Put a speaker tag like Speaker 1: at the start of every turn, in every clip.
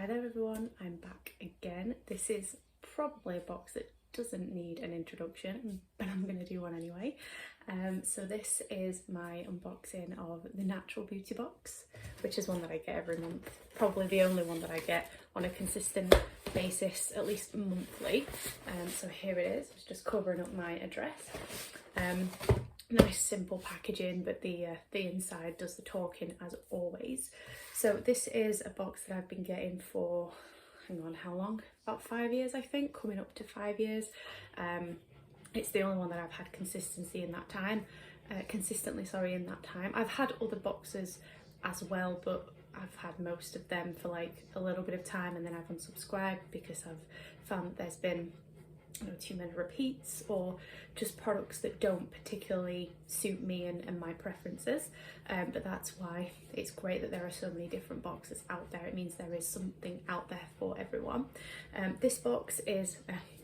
Speaker 1: Hi there everyone, I'm back again. This is probably a box that doesn't need an introduction, but I'm going to do one anyway. So this is my unboxing of the Natural Beauty box, which is one that I get every month. Probably the only one that I get on a consistent basis, at least monthly. So here it is, it's just covering up my address. Nice simple packaging, but the inside does the talking as always. So this is a box that I've been getting for, hang on, how long? About 5 years, I think, coming up to 5 years. It's the only one that I've had consistently in that time. I've had other boxes as well, but I've had most of them for like a little bit of time, and then I've unsubscribed because I've found that there's been too many repeats or just products that don't particularly suit me and my preferences, but that's why it's great that there are so many different boxes out there. It means there is something out there for everyone. This box is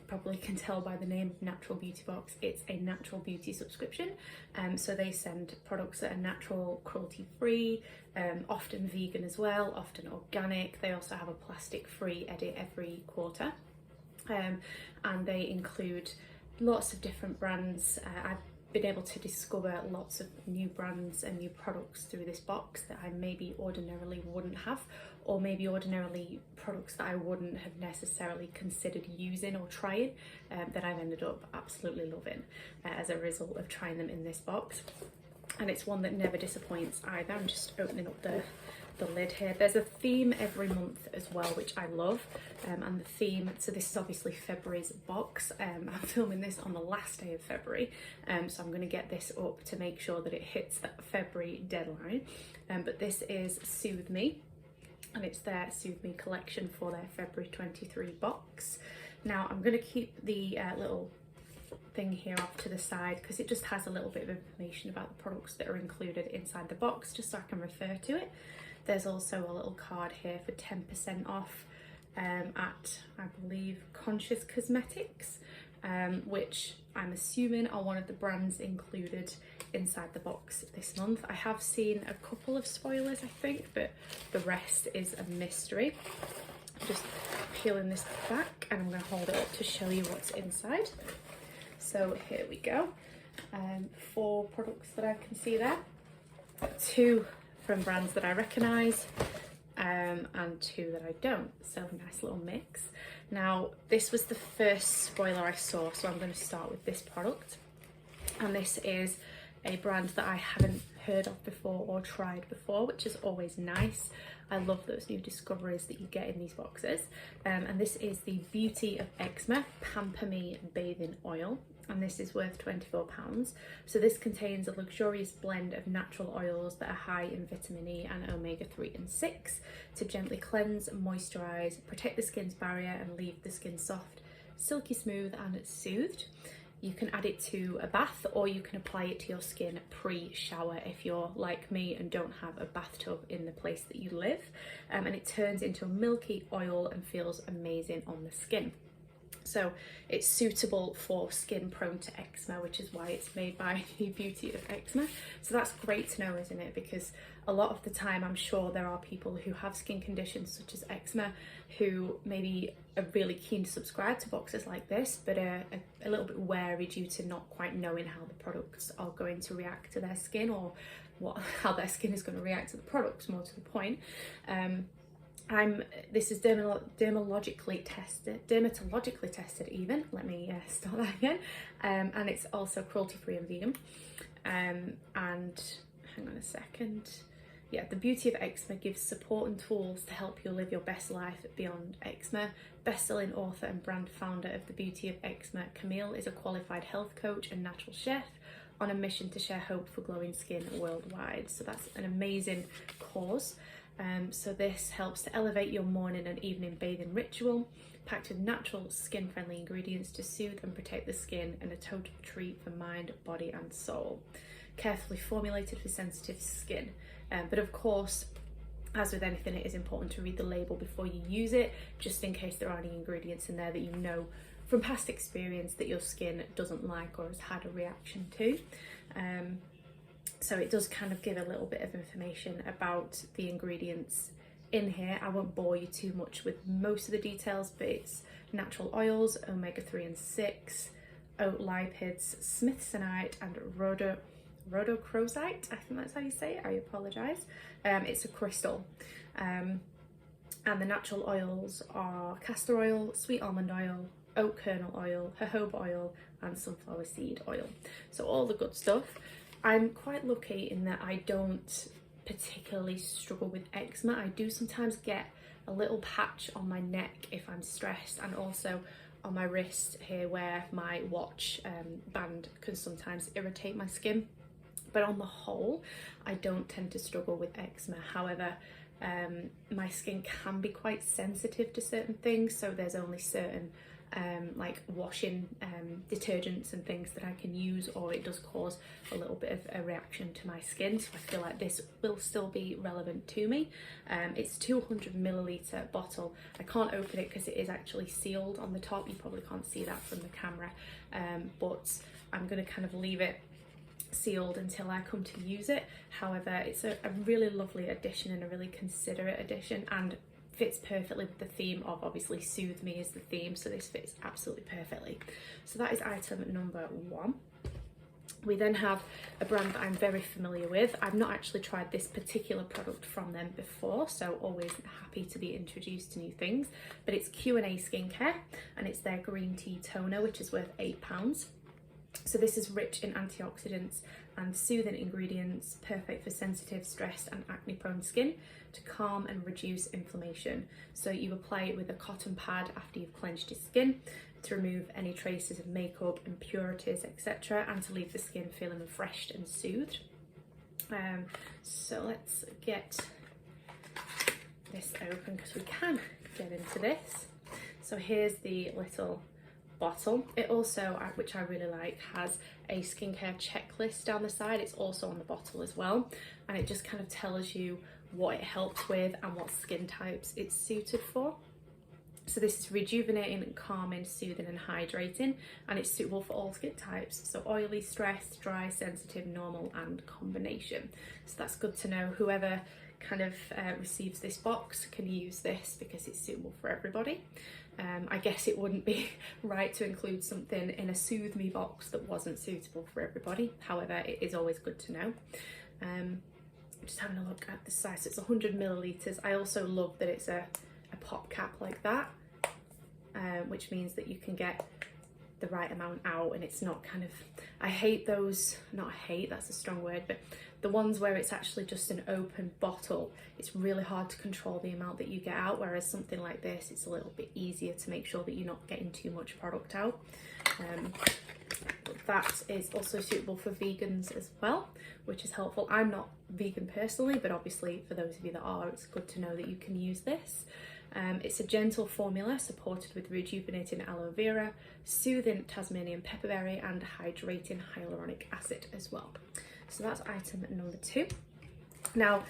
Speaker 1: probably can tell by the name, Natural Beauty box. It's a natural beauty subscription, so they send products that are natural, cruelty free, often vegan as well, often organic. They also have a plastic free edit every quarter. And they include lots of different brands. I've been able to discover lots of new brands and new products through this box that I maybe ordinarily wouldn't have, or maybe ordinarily products that I wouldn't have necessarily considered using or trying, that I've ended up absolutely loving as a result of trying them in this box. And it's one that never disappoints either. I'm just opening up the lid here. There's a theme every month as well, which I love, and the theme, so this is obviously February's box. I'm filming this on the last day of February, so I'm going to get this up to make sure that it hits that February deadline, but this is Soothe Me, and it's their Soothe Me collection for their February 23 box. Now I'm going to keep the little thing here off to the side because it just has a little bit of information about the products that are included inside the box, just so I can refer to it. There's also a little card here for 10% off at, I believe, Conscious Cosmetics, which I'm assuming are one of the brands included inside the box this month. I have seen a couple of spoilers, I think, but the rest is a mystery. Just peeling this back, and I'm going to hold it up to show you what's inside. So here we go. 4 products that I can see there. 2 from brands that I recognise, and 2 that I don't, so nice little mix. Now this was the first spoiler I saw, so I'm going to start with this product, and this is a brand that I haven't heard of before or tried before, which is always nice. I love those new discoveries that you get in these boxes, and this is the Beauty of Eczema Pamper Me Bathing Oil, and this is worth £24. So this contains a luxurious blend of natural oils that are high in vitamin E and omega-3 and 6 to gently cleanse, moisturise, protect the skin's barrier and leave the skin soft, silky smooth and soothed. You can add it to a bath, or you can apply it to your skin pre-shower if you're like me and don't have a bathtub in the place that you live, and it turns into a milky oil and feels amazing on the skin. So it's suitable for skin prone to eczema, which is why it's made by the Beauty of Eczema. So that's great to know, isn't it? Because a lot of the time I'm sure there are people who have skin conditions such as eczema who maybe are really keen to subscribe to boxes like this, but are a little bit wary due to not quite knowing how the products are going to react to their skin, or how their skin is going to react to the products, more to the point. This is dermatologically tested even. Let me start that again. And it's also cruelty free and vegan. And hang on a second. Yeah, the Beauty of Eczema gives support and tools to help you live your best life beyond eczema. Best-selling author and brand founder of the Beauty of Eczema, Camille is a qualified health coach and natural chef on a mission to share hope for glowing skin worldwide. So that's an amazing cause. So this helps to elevate your morning and evening bathing ritual, packed with natural skin-friendly ingredients to soothe and protect the skin, and a total treat for mind, body and soul. Carefully formulated for sensitive skin. But of course, as with anything, it is important to read the label before you use it, just in case there are any ingredients in there that you know from past experience that your skin doesn't like or has had a reaction to. So it does kind of give a little bit of information about the ingredients in here. I won't bore you too much with most of the details, but it's natural oils, omega-3 and 6, oat lipids, smithsonite and rhodochrosite. I think that's how you say it. I apologise. It's a crystal. And the natural oils are castor oil, sweet almond oil, oat kernel oil, jojoba oil and sunflower seed oil. So all the good stuff. I'm quite lucky in that I don't particularly struggle with eczema. I do sometimes get a little patch on my neck if I'm stressed, and also on my wrist here where my watch band can sometimes irritate my skin. But on the whole, I don't tend to struggle with eczema. However, my skin can be quite sensitive to certain things, so there's only certain like washing detergents and things that I can use, or it does cause a little bit of a reaction to my skin, so I feel like this will still be relevant to me. It's 200 milliliter bottle. I can't open it because it is actually sealed on the top. You probably can't see that from the camera, but I'm going to kind of leave it sealed until I come to use it. However, it's a really lovely addition and a really considerate addition, and fits perfectly with the theme of, obviously, Soothe Me is the theme, so this fits absolutely perfectly. So that is item number 1. We then have a brand that I'm very familiar with. I've not actually tried this particular product from them before, so always happy to be introduced to new things, but it's Q&A Skincare, and it's their green tea toner, which is worth £8. So this is rich in antioxidants and soothing ingredients, perfect for sensitive, stressed and acne prone skin, to calm and reduce inflammation. So you apply it with a cotton pad after you've cleansed your skin to remove any traces of makeup, impurities, etc., and to leave the skin feeling refreshed and soothed. So let's get this open because we can get into this. So here's the little bottle. It also, which I really like, has a skincare checklist down the side. It's also on the bottle as well, and it just kind of tells you what it helps with and what skin types it's suited for. So this is rejuvenating, calming, soothing and hydrating, and it's suitable for all skin types, so oily, stressed, dry, sensitive, normal and combination. So that's good to know. Whoever kind of receives this box can use this because it's suitable for everybody. I guess it wouldn't be right to include something in a Soothe Me box that wasn't suitable for everybody. However, it is always good to know. Just having a look at the size. It's 100 milliliters. I also love that it's a pop cap like that, which means that you can get the right amount out, and it's not kind of, I hate those, not hate, that's a strong word, but the ones where it's actually just an open bottle. It's really hard to control the amount that you get out, whereas something like this, it's a little bit easier to make sure that you're not getting too much product out. But that is also suitable for vegans as well, which is helpful. I'm not vegan personally, but obviously for those of you that are, it's good to know that you can use this. It's a gentle formula supported with rejuvenating aloe vera, soothing Tasmanian pepperberry and hydrating hyaluronic acid as well. So that's item number 2. Now,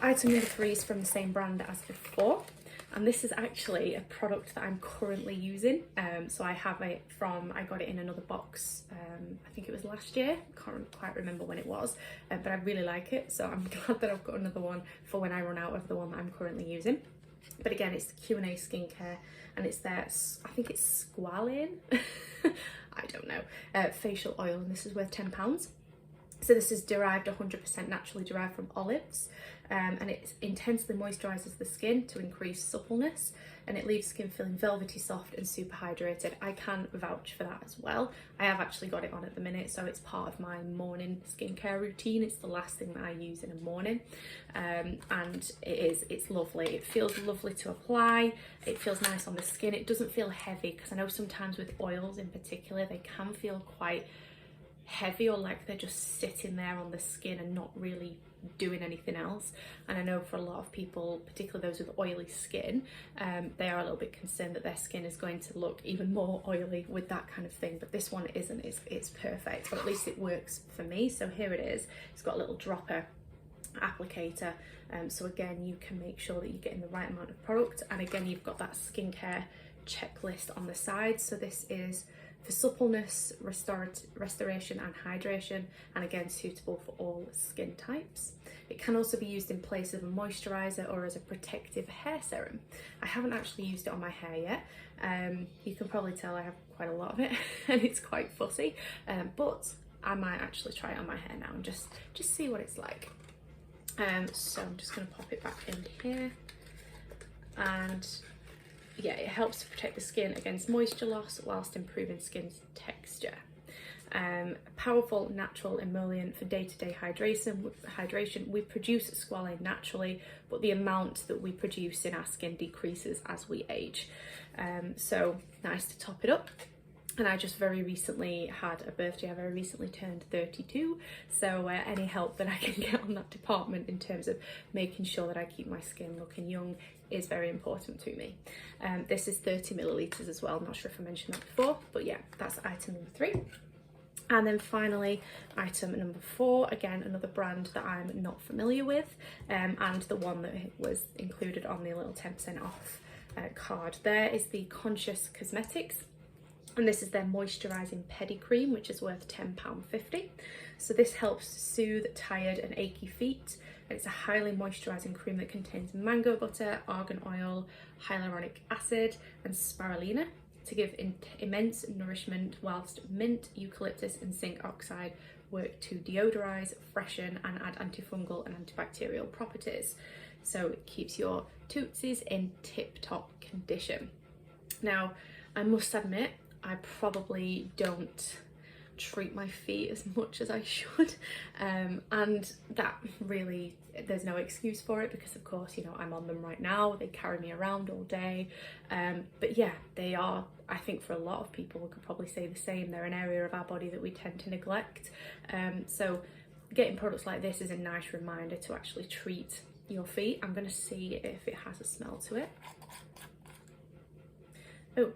Speaker 1: item number 3 is from the same brand as before, and this is actually a product that I'm currently using. So I have it from, I got it in another box, I think it was last year, can't quite remember when it was, but I really like it, so I'm glad that I've got another one for when I run out of the one that I'm currently using. But again, it's the Q&A Skincare, and it's their, I think it's Squalane, I don't know, facial oil, and this is worth £10. So this is derived 100% naturally derived from olives, and it intensely moisturises the skin to increase suppleness, and it leaves skin feeling velvety, soft and super hydrated. I can vouch for that as well. I have actually got it on at the minute, so it's part of my morning skincare routine. It's the last thing that I use in the morning, and it's lovely. It feels lovely to apply. It feels nice on the skin. It doesn't feel heavy, because I know sometimes with oils in particular, they can feel quite heavy, or like they're just sitting there on the skin and not really doing anything else. And I know for a lot of people, particularly those with oily skin, they are a little bit concerned that their skin is going to look even more oily with that kind of thing, but this one isn't. It's perfect, or at least it works for me. So here it is. It's got a little dropper applicator, so again, you can make sure that you're getting the right amount of product, and again, you've got that skincare checklist on the side. So this is for suppleness, restoration and hydration, and again suitable for all skin types. It can also be used in place of a moisturiser or as a protective hair serum. I haven't actually used it on my hair yet. You can probably tell I have quite a lot of it and it's quite fussy, but I might actually try it on my hair now and just see what it's like. So I'm just going to pop it back in here, and yeah, it helps to protect the skin against moisture loss whilst improving skin's texture. A powerful natural emollient for day-to-day hydration. We produce squalane naturally, but the amount that we produce in our skin decreases as we age. So nice to top it up. And I just very recently had a birthday. I very recently turned 32, so any help that I can get on that department in terms of making sure that I keep my skin looking young is very important to me. This is 30 millilitres as well. I'm not sure if I mentioned that before, but yeah, that's item number 3. And then finally, item number 4, again, another brand that I'm not familiar with, and the one that was included on the little 10% off card there is the Conscious Cosmetics. And this is their moisturising pedi cream, which is worth £10.50. So this helps soothe tired and achy feet. And it's a highly moisturising cream that contains mango butter, argan oil, hyaluronic acid and spirulina to give immense nourishment, whilst mint, eucalyptus and zinc oxide work to deodorise, freshen and add antifungal and antibacterial properties. So it keeps your tootsies in tip-top condition. Now, I must admit, I probably don't treat my feet as much as I should, and that really, there's no excuse for it because of course, you know, I'm on them right now, they carry me around all day, but yeah, they are, I think for a lot of people, we could probably say the same, they're an area of our body that we tend to neglect, so getting products like this is a nice reminder to actually treat your feet. I'm going to see if it has a smell to it. Oh,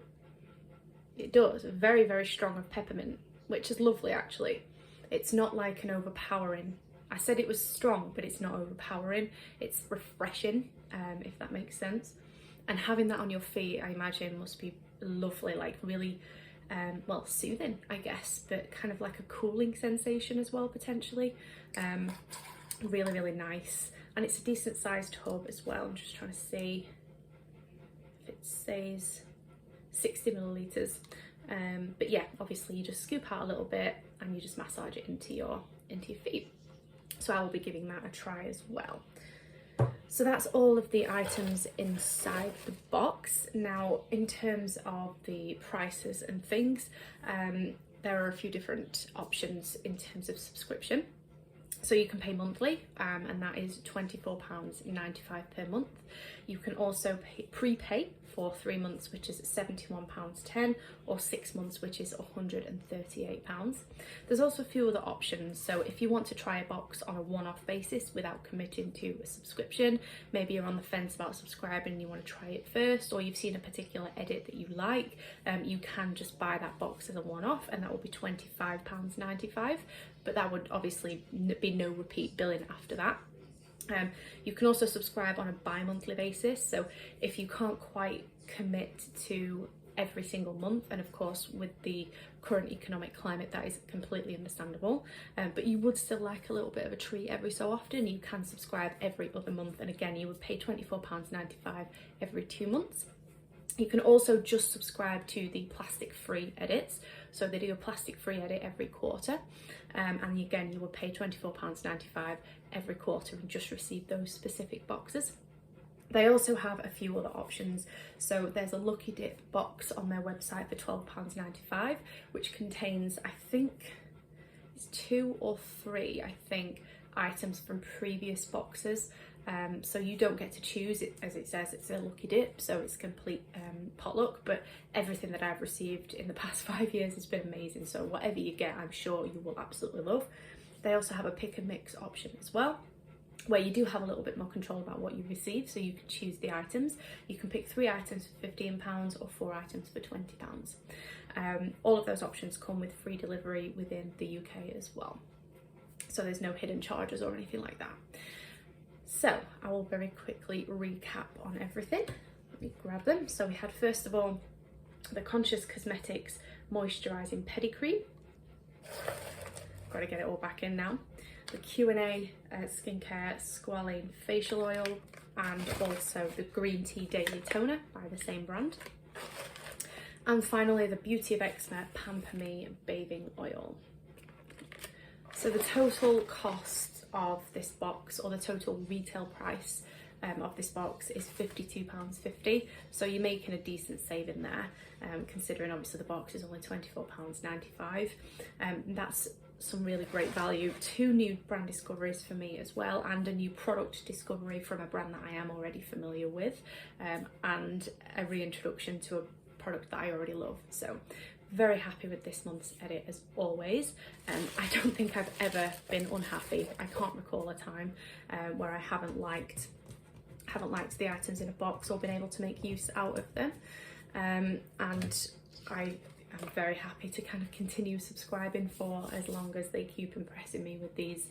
Speaker 1: it does, very, very strong of peppermint, which is lovely actually. It's not like an overpowering, I said it was strong, but it's not overpowering. It's refreshing, if that makes sense. And having that on your feet, I imagine must be lovely, like really, well, soothing, I guess, but kind of like a cooling sensation as well, potentially. Really, really nice. And it's a decent sized tub as well. I'm just trying to see if it says 60 millilitres. But yeah, obviously you just scoop out a little bit and you just massage it into your feet. So I will be giving that a try as well. So that's all of the items inside the box. Now, in terms of the prices and things, there are a few different options in terms of subscription. So you can pay monthly, and that is £24.95 per month. You can also prepay for 3 months, which is £71.10, or 6 months, which is £138. There's also a few other options. So if you want to try a box on a one-off basis without committing to a subscription, maybe you're on the fence about subscribing and you want to try it first, or you've seen a particular edit that you like, you can just buy that box as a one-off, and that will be £25.95. But that would obviously be no repeat billing after that. You can also subscribe on a bi-monthly basis, so if you can't quite commit to every single month, and of course with the current economic climate that is completely understandable, but you would still like a little bit of a treat every so often, you can subscribe every other month, and again you would pay £24.95 every 2 months. You can also just subscribe to the plastic-free edits. So they do a plastic-free edit every quarter. And again, you will pay £24.95 every quarter and just receive those specific boxes. They also have a few other options. So there's a Lucky Dip box on their website for £12.95, which contains, I think, it's 2 or 3, I think, items from previous boxes. So you don't get to choose it, as it says, it's a Lucky Dip, so it's complete potluck, but everything that I've received in the past 5 years has been amazing, so whatever you get, I'm sure you will absolutely love. They also have a pick and mix option as well, where you do have a little bit more control about what you receive, so you can choose the items. You can pick 3 items for £15 or 4 items for £20. All of those options come with free delivery within the UK as well, so there's no hidden charges or anything like that. So I will very quickly recap on everything. Let me grab them. So we had, first of all, the Conscious Cosmetics Moisturising Pedigree. Got to get it all back in now. The Q&A Skincare Squalane Facial Oil, and also the Green Tea Daily Toner by the same brand. And finally, the Beauty of Eczema Pamper Me Bathing Oil. So the total cost of this box, or the total retail price of this box, is £52.50. So you're making a decent saving there, considering obviously the box is only £24.95. That's some really great value. 2 new brand discoveries for me as well, and a new product discovery from a brand that I am already familiar with, and a reintroduction to a product that I already love. So very happy with this month's edit as always. I don't think I've ever been unhappy. I can't recall a time where I haven't liked the items in a box or been able to make use out of them, and I'm very happy to kind of continue subscribing for as long as they keep impressing me with these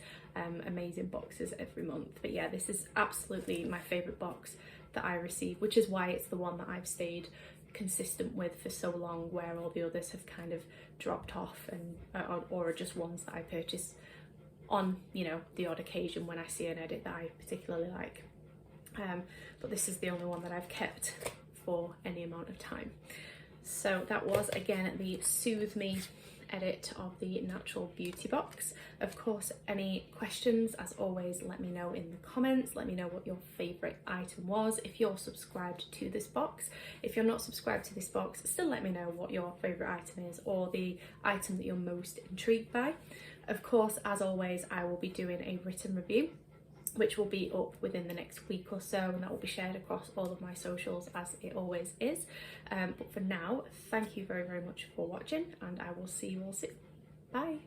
Speaker 1: amazing boxes every month. But yeah, this is absolutely my favourite box that I receive, which is why it's the one that I've stayed consistent with for so long, where all the others have kind of dropped off and or are just ones that I purchase on, you know, the odd occasion when I see an edit that I particularly like. But this is the only one that I've kept for any amount of time. So that was again the Soothe Me edit of the Natural Beauty box. Of course, any questions, as always, let me know in the comments. Let me know what your favourite item was if you're subscribed to this box. If you're not subscribed to this box, still let me know what your favourite item is, or the item that you're most intrigued by. Of course, as always, I will be doing a written review, which will be up within the next week or so, and that will be shared across all of my socials as it always is. But for now, thank you very, very much for watching, and I will see you all soon. Bye.